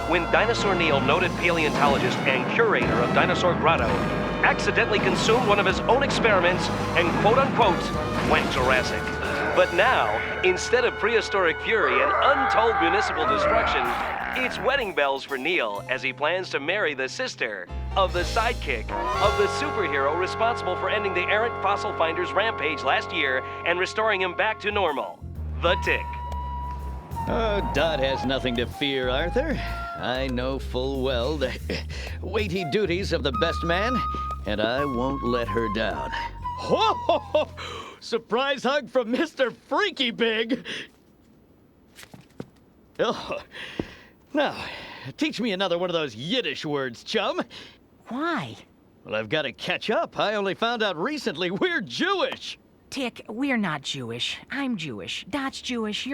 When Dinosaur Neil, noted paleontologist and curator of Dinosaur Grotto, accidentally consumed one of his own experiments and quote-unquote went Jurassic. But now, instead of prehistoric fury and untold municipal destruction, it's wedding bells for Neil as he plans to marry the sister of the sidekick of the superhero responsible for ending the errant fossil finder's rampage last year and restoring him back to normal, the Tick. Oh, Dot has nothing to fear, Arthur. I know full well the weighty duties of the best man, and I won't let her down. Ho, ho, ho. Surprise hug from Mr. Freaky Big! Oh. Now, teach me another one of those Yiddish words, chum. Why? Well, I've got to catch up. I only found out recently we're Jewish. Tick, we're not Jewish. I'm Jewish. Dot's Jewish.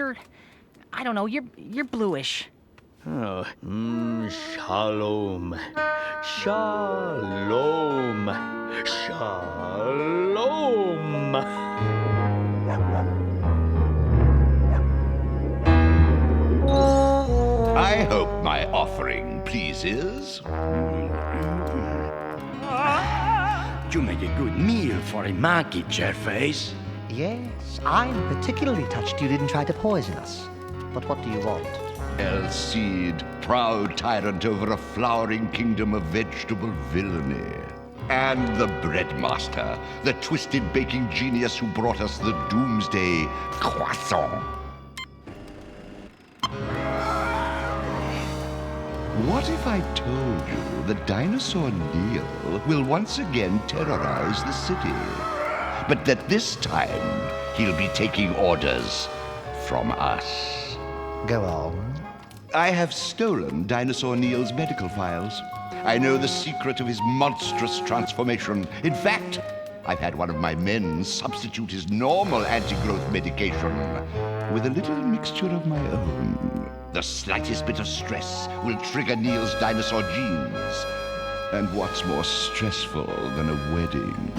I don't know, you're bluish. Oh, shalom. Shalom. Shalom. I hope my offering pleases. You make a good meal for a monkey, Chairface. Yes, I'm particularly touched you didn't try to poison us. But what do you want? El Cid, proud tyrant over a flowering kingdom of vegetable villainy. And the breadmaster, the twisted baking genius who brought us the doomsday croissant. What if I told you that Dinosaur Neil will once again terrorize the city? But that this time, he'll be taking orders from us. Go on. I have stolen Dinosaur Neil's medical files. I know the secret of his monstrous transformation. In fact, I've had one of my men substitute his normal anti-growth medication with a little mixture of my own. The slightest bit of stress will trigger Neil's dinosaur genes. And what's more stressful than a wedding?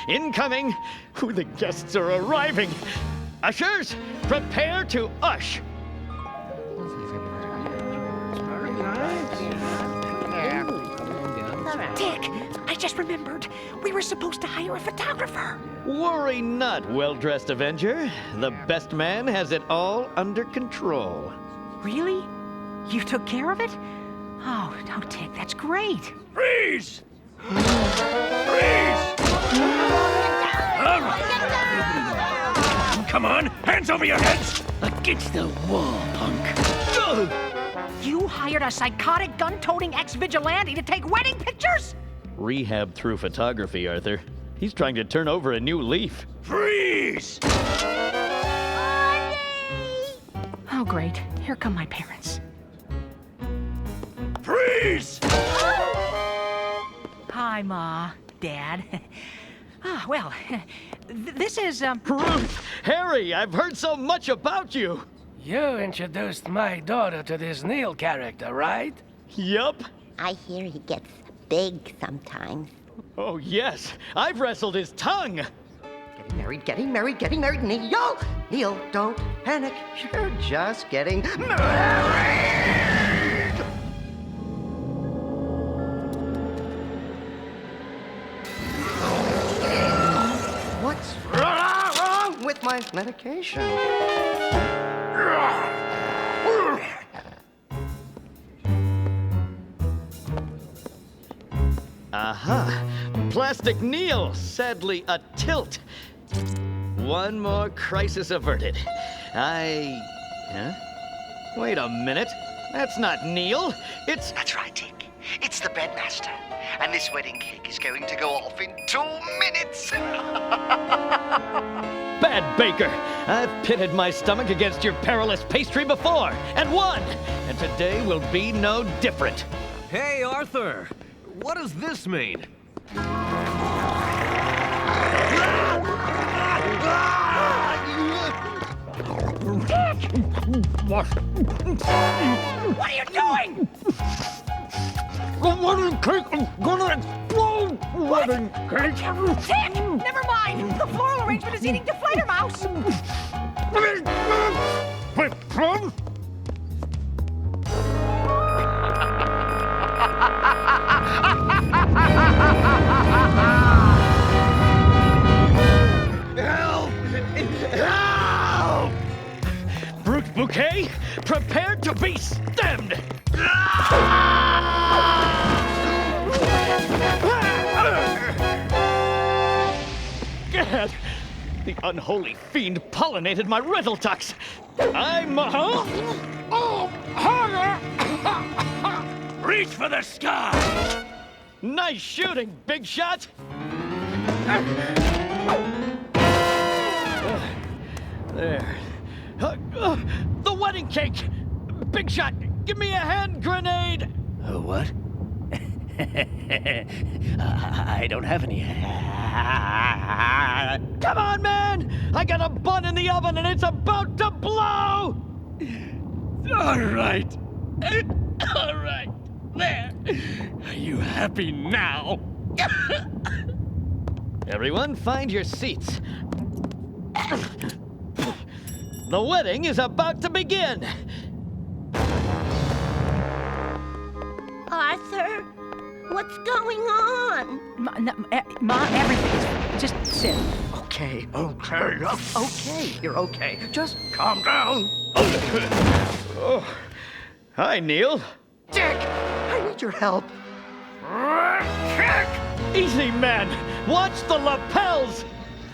Incoming! Who the guests are arriving! Ushers, prepare to ush! Tick, I just remembered. We were supposed to hire a photographer. Worry not, well-dressed Avenger. The best man has it all under control. Really? You took care of it? Oh, no, Tick, that's great. Freeze! Freeze! Come on, hands over your heads! Against the wall, punk. You hired a psychotic gun-toting ex-vigilante to take wedding pictures? Rehab through photography, Arthur. He's trying to turn over a new leaf. Freeze! Oh, great. Here come my parents. Freeze! Hi, Ma, Dad. Well, this is, Ruth! Harry, I've heard so much about you! You introduced my daughter to this Neil character, right? Yup. I hear he gets big sometimes. Oh, yes. I've wrestled his tongue. Getting married, Neil! Neil, don't panic. You're just getting married! What's wrong with my medication? Aha! Plastic Neil, sadly a tilt. One more crisis averted. Huh? Wait a minute. That's not Neil. It's... That's right, Dick. It's the bedmaster. And this wedding cake is going to go off in 2 minutes. Bad baker. I've pitted my stomach against your perilous pastry before, and won. And today will be no different. Hey, Arthur! What does this mean? What are you doing? The wedding cake is gonna explode! Wedding cake! Tick! Never mind! The floral arrangement is eating Deflator Mouse! Wait, Plum? Help! Help! Brute Bouquet, prepare to be stemmed! Gad! The unholy fiend pollinated my rental tux! I'm... Reach for the sky! Nice shooting, big shot! There. The wedding cake! Big shot, give me a hand grenade! What? I don't have any. Come on, man! I got a bun in the oven and it's about to blow! All right. All right. There. Are you happy now? Everyone, find your seats. The wedding is about to begin! Arthur, what's going on? Ma, everything. Just sit. Okay. You're okay. Just calm down. Oh. Hi, Neil. Dick, I need your help. Easy, man! Watch the lapels!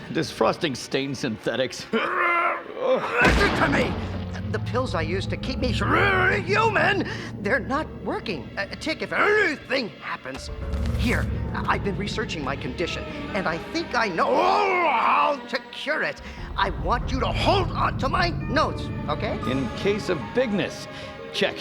This frosting stains synthetics. Listen to me! The pills I use to keep me human, they're not working. Tick, if anything happens... Here, I've been researching my condition, and I think I know how to cure it. I want you to hold on to my notes, okay? In case of bigness. Check.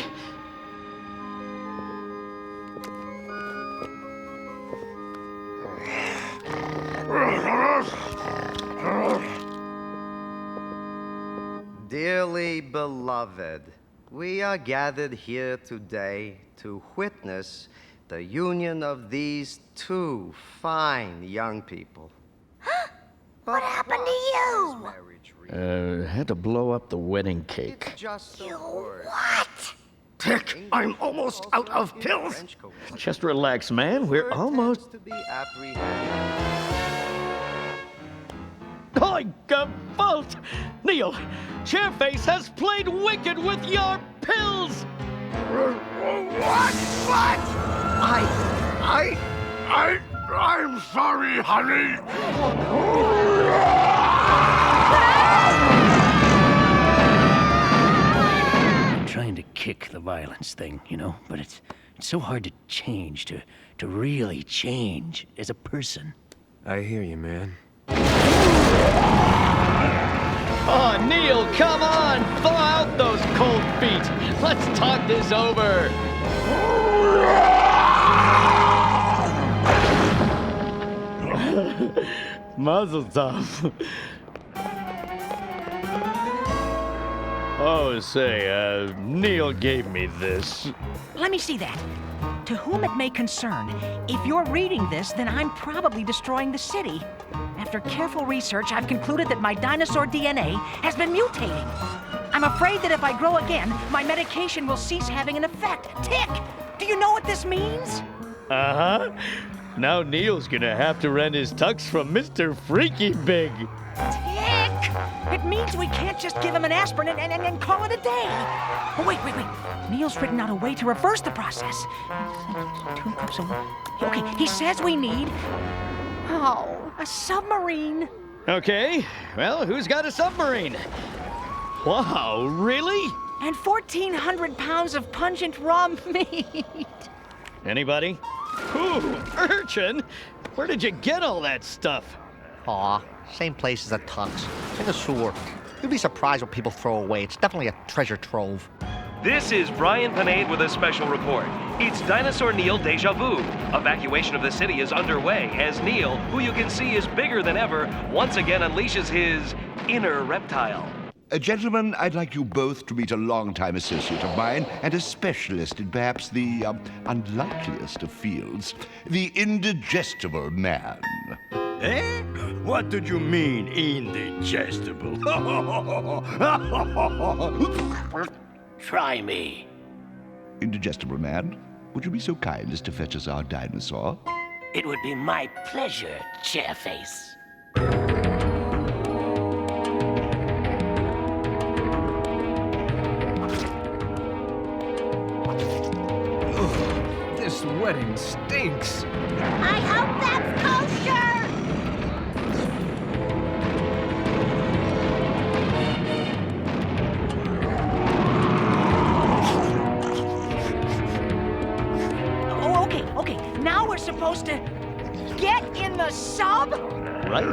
Dearly beloved, we are gathered here today to witness the union of these two fine young people. What happened to you? Had to blow up the wedding cake. Just You a word. what? Tick, I'm almost out of pills. Just relax, man. We're almost... to be apprehended. I fault! Neil, Chairface has played wicked with your pills! What? I'm sorry, honey. I'm trying to kick the violence thing, you know, but it's so hard to change, to really change as a person. I hear you, man. Oh, Neil, come on! Thaw out those cold feet! Let's talk this over! Mazel tov. Oh, say, Neil gave me this. Let me see that. To whom it may concern, if you're reading this, then I'm probably destroying the city. After careful research, I've concluded that my dinosaur DNA has been mutating. I'm afraid that if I grow again, my medication will cease having an effect. Tick! Do you know what this means? Uh-huh. Now Neil's gonna have to rent his tux from Mr. Freaky Big. Tick! It means we can't just give him an aspirin and call it a day. Oh, wait. Neil's written out a way to reverse the process. 2 cups of... Okay, he says we need... Oh, a submarine. Okay, well, who's got a submarine? Wow, really? And 1,400 pounds of pungent raw meat. Anybody? Ooh, urchin? Where did you get all that stuff? Aw, same place as the Tunks, in the sewer. You'd be surprised what people throw away. It's definitely a treasure trove. This is Brian Panade with a special report. It's Dinosaur Neil Deja Vu. Evacuation of the city is underway as Neil, who you can see is bigger than ever, once again unleashes his inner reptile. Gentlemen, I'd like you both to meet a longtime associate of mine and a specialist in perhaps the unlikeliest of fields, the indigestible man. Eh? What did you mean, indigestible? Try me. Indigestible man, would you be so kind as to fetch us our dinosaur? It would be my pleasure, Chairface. This wedding stinks. I hope that's kosher! Oh, okay. Now we're supposed to get in the sub? Right?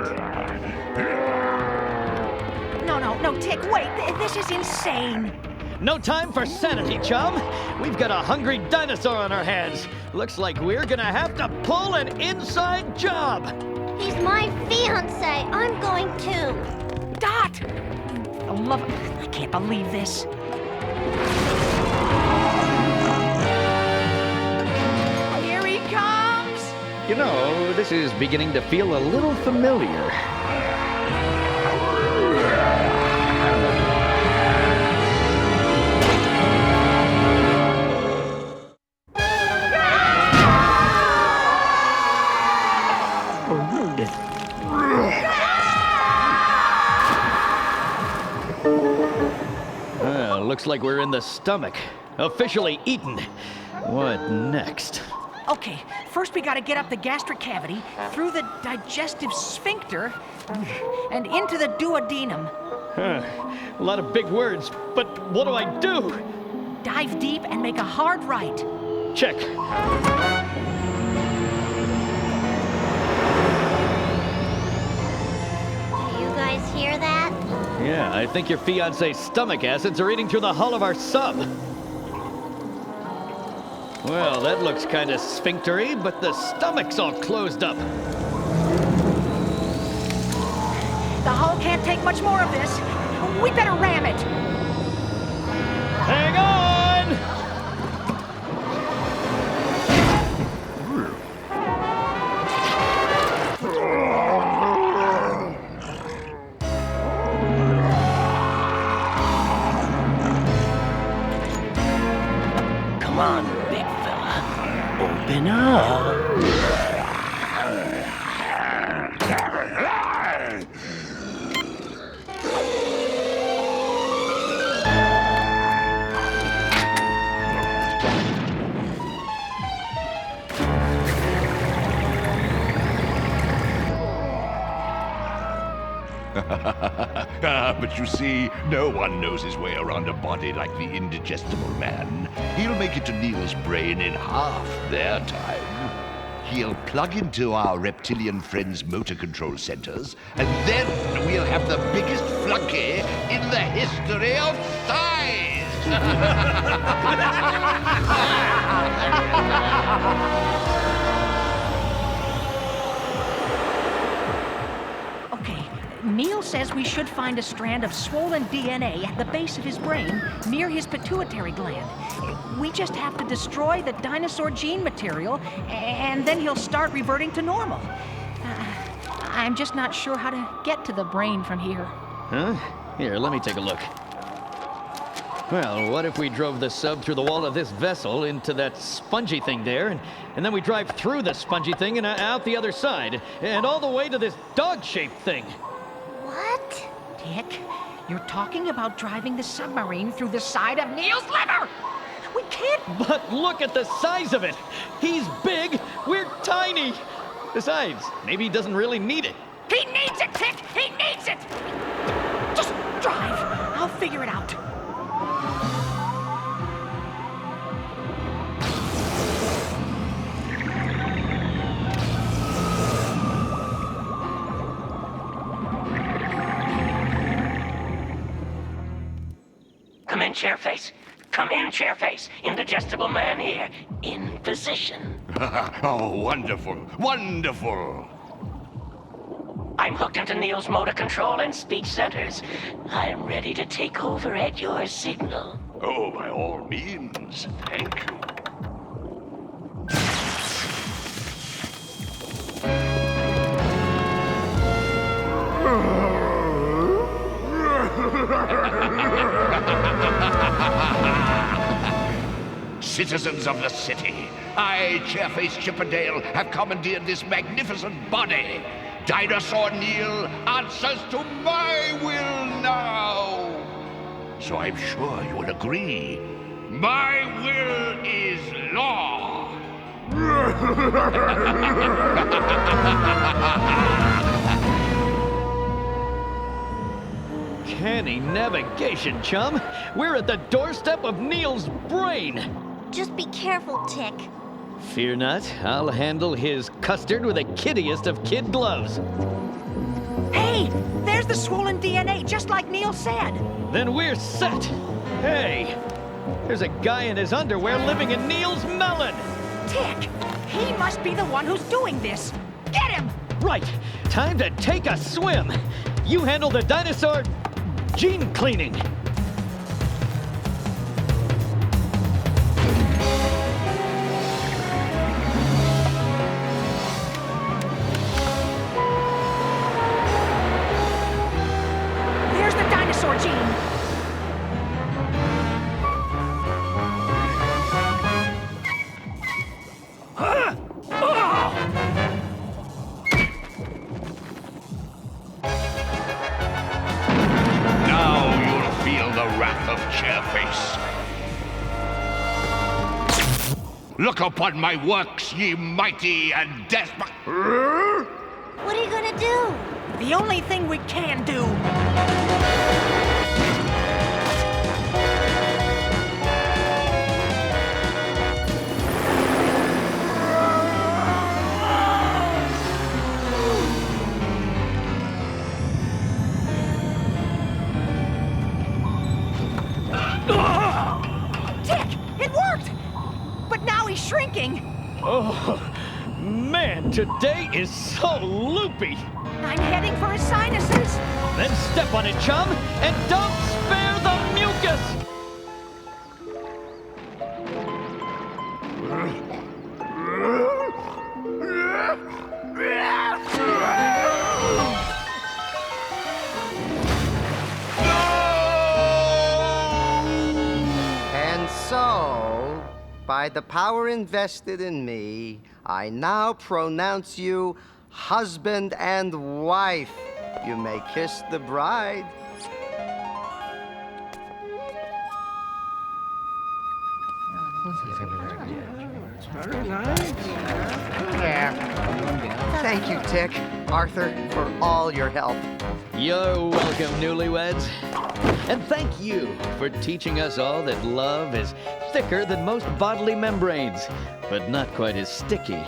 No, Tick, wait. This is insane. No time for sanity, chum. We've got a hungry dinosaur on our hands. Looks like we're gonna have to pull an inside job. He's my fiancé. I'm going too. Dot! I can't believe this. Here he comes! You know, this is beginning to feel a little familiar. Looks like we're in the stomach. Officially eaten. What next? Okay, first we gotta get up the gastric cavity, through the digestive sphincter, and into the duodenum. A lot of big words, but what do I do? Dive deep and make a hard right. Check. Do you guys hear that? Yeah, I think your fiancé's stomach acids are eating through the hull of our sub. Well, that looks kind of sphinctery, but the stomach's all closed up. The hull can't take much more of this. We better ram it. Hang on! Come on, big fella. Open up. But you see, no one knows his way around a body like the indigestible man. He'll make it to Neil's brain in half their time. He'll plug into our reptilian friends' motor control centers, and then we'll have the biggest flunky in the history of science! Okay, Neil says we should find a strand of swollen DNA at the base of his brain, near his pituitary gland. We just have to destroy the dinosaur gene material, and then he'll start reverting to normal. I'm just not sure how to get to the brain from here. Huh? Here, let me take a look. Well, what if we drove the sub through the wall of this vessel into that spongy thing there, and then we drive through the spongy thing and out the other side, and all the way to this dog-shaped thing? What? Dick, you're talking about driving the submarine through the side of Neil's liver! We can't... But look at the size of it! He's big, we're tiny! Besides, maybe he doesn't really need it. He needs it, Dick! He needs it! Just drive. I'll figure it out. Come in, Chairface. Come in, Chairface. Indigestible man here. In position. Oh, wonderful, wonderful. I'm hooked into Neil's motor control and speech centers. I'm ready to take over at your signal. Oh, by all means, thank you. Citizens of the city, I, Chairface Chippendale, have commandeered this magnificent body. Dinosaur Neil answers to my will now. So I'm sure you will agree. My will is law. Canny navigation, chum. We're at the doorstep of Neil's brain. Just be careful, Tick. Fear not, I'll handle his custard with the kiddiest of kid gloves. Hey, there's the swollen DNA, just like Neil said. Then we're set. Hey, there's a guy in his underwear living in Neil's melon. Tick, he must be the one who's doing this. Get him! Right, time to take a swim. You handle the dinosaur gene cleaning. There's the dinosaur gene. Now you'll feel the wrath of Chairface. Look upon my works, ye mighty and desperate. What are you gonna do? The only thing we can do. Tick, it worked! But now he's shrinking. Oh, man, today is so loopy. I'm heading for his sinuses. Then step on it, chum, and don't spare the mucus! And so, by the power invested in me, I now pronounce you husband and wife. You may kiss the bride. Thank you, Tick, Arthur, for all your help. You're welcome, newlyweds. And thank you for teaching us all that love is thicker than most bodily membranes, but not quite as sticky.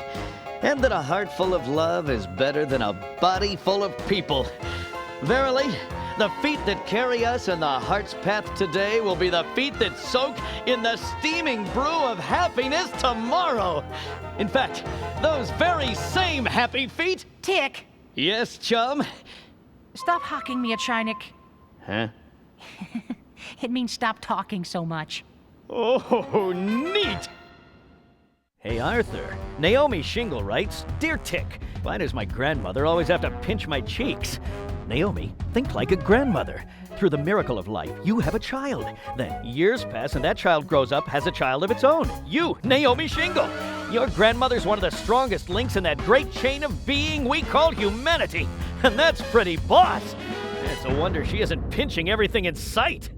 And that a heart full of love is better than a body full of people. Verily, the feet that carry us in the heart's path today will be the feet that soak in the steaming brew of happiness tomorrow. In fact, those very same happy feet... Tick, Yes, chum? stop hawking me a Chinik. Huh? It means stop talking so much. Oh, neat! Hey, Arthur. Naomi Shingle writes, Dear Tick, why does my grandmother always have to pinch my cheeks? Naomi, think like a grandmother. Through the miracle of life, you have a child. Then years pass and that child grows up, has a child of its own. You, Naomi Shingle. Your grandmother's one of the strongest links in that great chain of being we call humanity. And that's pretty boss. It's a wonder she isn't pinching everything in sight.